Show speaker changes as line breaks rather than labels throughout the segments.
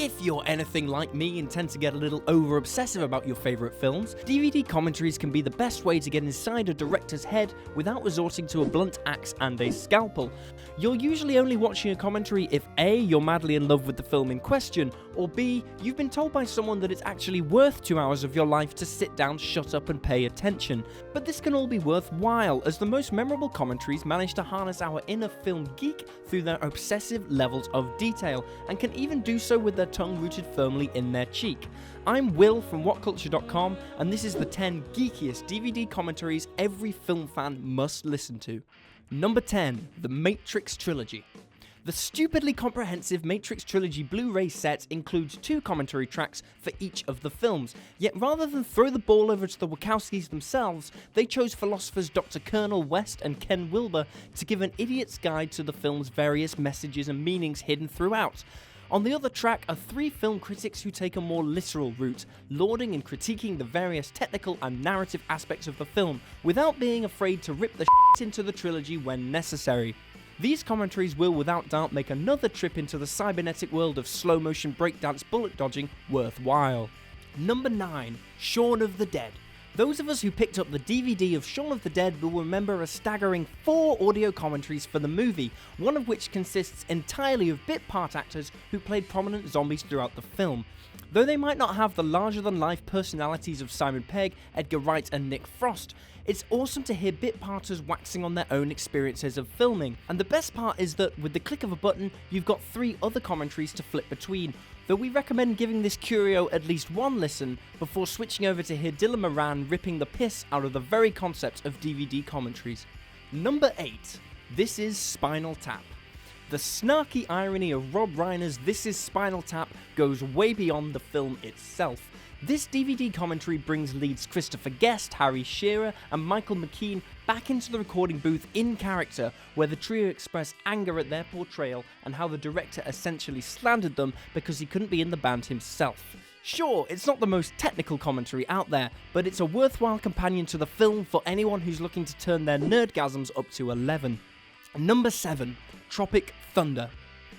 If you're anything like me and tend to get a little over-obsessive about your favourite films, DVD commentaries can be the best way to get inside a director's head without resorting to a blunt axe and a scalpel. You're usually only watching a commentary if A, you're madly in love with the film in question, or B, you've been told by someone that it's actually worth 2 hours of your life to sit down, shut up and pay attention. But this can all be worthwhile, as the most memorable commentaries manage to harness our inner film geek through their obsessive levels of detail, and can even do so with their tongue rooted firmly in their cheek. I'm Will from WhatCulture.com, and this is the 10 geekiest DVD commentaries every film fan must listen to. Number 10, The Matrix Trilogy. The stupidly comprehensive Matrix Trilogy Blu-ray set includes 2 commentary tracks for each of the films, yet rather than throw the ball over to the Wachowskis themselves, they chose philosophers Dr. Colonel West and Ken Wilber to give an idiot's guide to the film's various messages and meanings hidden throughout. On the other track are 3 film critics who take a more literal route, lauding and critiquing the various technical and narrative aspects of the film, without being afraid to rip the shit into the trilogy when necessary. These commentaries will without doubt make another trip into the cybernetic world of slow-motion breakdance bullet dodging worthwhile. Number 9, Shaun of the Dead. Those of us who picked up the DVD of Shaun of the Dead will remember a staggering 4 audio commentaries for the movie, one of which consists entirely of bit part actors who played prominent zombies throughout the film. Though they might not have the larger-than-life personalities of Simon Pegg, Edgar Wright and Nick Frost, it's awesome to hear bit parters waxing on their own experiences of filming, and the best part is that with the click of a button, you've got 3 other commentaries to flip between, though we recommend giving this curio at least one listen before switching over to hear Dylan Moran ripping the piss out of the very concept of DVD commentaries. Number 8, This Is Spinal Tap. The snarky irony of Rob Reiner's This Is Spinal Tap goes way beyond the film itself. This DVD commentary brings leads Christopher Guest, Harry Shearer and Michael McKean back into the recording booth in character, where the trio express anger at their portrayal and how the director essentially slandered them because he couldn't be in the band himself. Sure, it's not the most technical commentary out there, but it's a worthwhile companion to the film for anyone who's looking to turn their nerdgasms up to 11. Number 7, Tropic Thunder.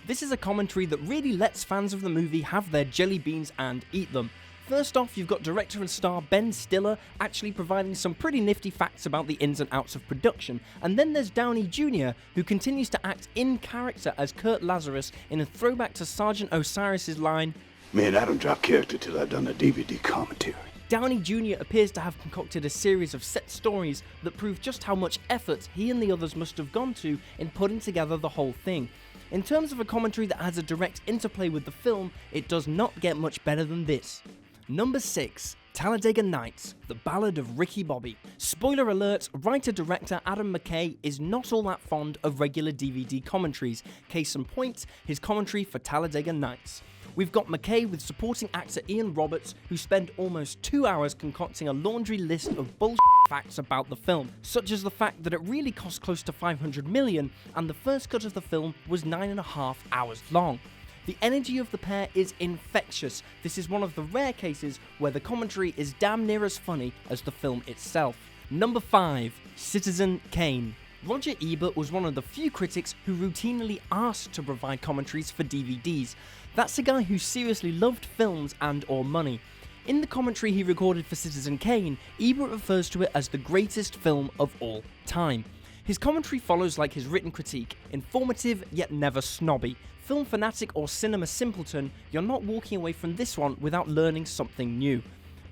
This is a commentary that really lets fans of the movie have their jelly beans and eat them. First off, you've got director and star Ben Stiller actually providing some pretty nifty facts about the ins and outs of production, and then there's Downey Jr., who continues to act in character as Kurt Lazarus in a throwback to Sergeant Osiris's line,
"Man, I don't drop character till I've done a DVD commentary."
Downey Jr. appears to have concocted a series of set stories that prove just how much effort he and the others must have gone to in putting together the whole thing. In terms of a commentary that has a direct interplay with the film, it does not get much better than this. Number 6, Talladega Nights, The Ballad of Ricky Bobby. Spoiler alert, writer-director Adam McKay is not all that fond of regular DVD commentaries. Case in point, his commentary for Talladega Nights. We've got McKay with supporting actor Ian Roberts, who spent almost 2 hours concocting a laundry list of bullshit facts about the film, such as the fact that it really cost close to $500 million, and the first cut of the film was 9.5 hours long. The energy of the pair is infectious. This is one of the rare cases where the commentary is damn near as funny as the film itself. Number 5, Citizen Kane. Roger Ebert was one of the few critics who routinely asked to provide commentaries for DVDs. That's a guy who seriously loved films and or money. In the commentary he recorded for Citizen Kane, Ebert refers to it as the greatest film of all time. His commentary follows like his written critique, informative yet never snobby. Film fanatic or cinema simpleton, you're not walking away from this one without learning something new.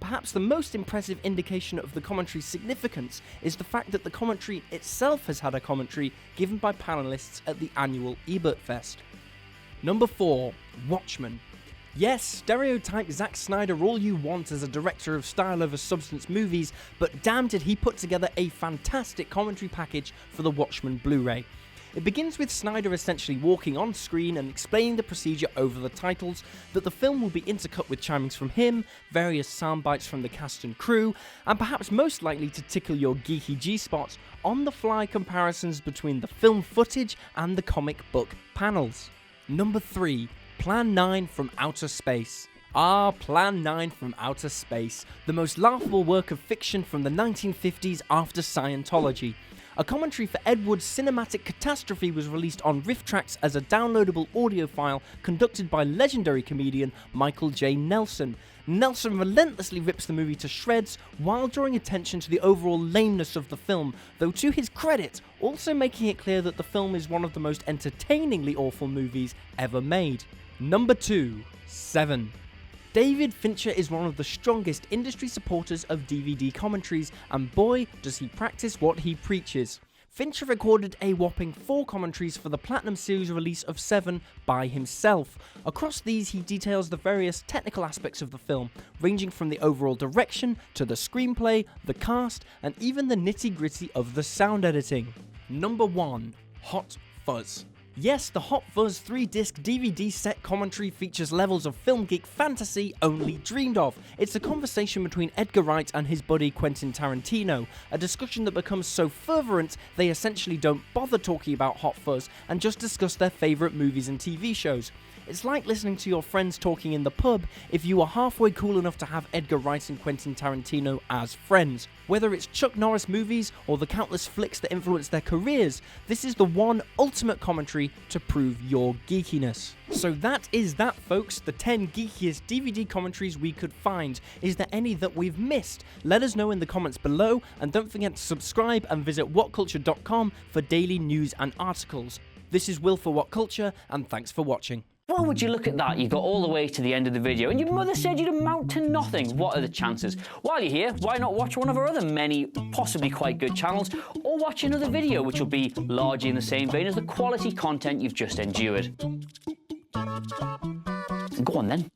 Perhaps the most impressive indication of the commentary's significance is the fact that the commentary itself has had a commentary given by panelists at the annual Ebert Fest. Number 4, Watchmen. Yes, stereotype Zack Snyder all you want as a director of style over substance movies, but damn did he put together a fantastic commentary package for the Watchmen Blu-ray. It begins with Snyder essentially walking on screen and explaining the procedure over the titles, that the film will be intercut with chimings from him, various soundbites from the cast and crew, and perhaps most likely to tickle your geeky G-spots, on-the-fly comparisons between the film footage and the comic book panels. Number 3, Plan 9 from Outer Space. Plan 9 from Outer Space, the most laughable work of fiction from the 1950s after Scientology. A commentary for Ed Wood's cinematic catastrophe was released on Riff Tracks as a downloadable audio file conducted by legendary comedian Michael J. Nelson. Nelson relentlessly rips the movie to shreds while drawing attention to the overall lameness of the film, though to his credit, also making it clear that the film is one of the most entertainingly awful movies ever made. Number 2. Seven. David Fincher is one of the strongest industry supporters of DVD commentaries, and boy does he practice what he preaches. Fincher recorded a whopping 4 commentaries for the Platinum Series release of Seven by himself. Across these, he details the various technical aspects of the film, ranging from the overall direction to the screenplay, the cast, and even the nitty-gritty of the sound editing. Number 1. Hot Fuzz. Yes, the Hot Fuzz 3-disc DVD set commentary features levels of film geek fantasy only dreamed of. It's a conversation between Edgar Wright and his buddy Quentin Tarantino, a discussion that becomes so fervent they essentially don't bother talking about Hot Fuzz and just discuss their favourite movies and TV shows. It's like listening to your friends talking in the pub if you are halfway cool enough to have Edgar Wright and Quentin Tarantino as friends. Whether it's Chuck Norris movies or the countless flicks that influenced their careers, this is the one ultimate commentary to prove your geekiness. So that is that, folks, the 10 geekiest DVD commentaries we could find. Is there any that we've missed? Let us know in the comments below, and don't forget to subscribe and visit whatculture.com for daily news and articles. This is Will for What Culture, and thanks for watching.
Well, would you look at that? You got all the way to the end of the video and your mother said you'd amount to nothing. What are the chances? While you're here, why not watch one of our other many possibly quite good channels, or watch another video which will be largely in the same vein as the quality content you've just endured. Go on then.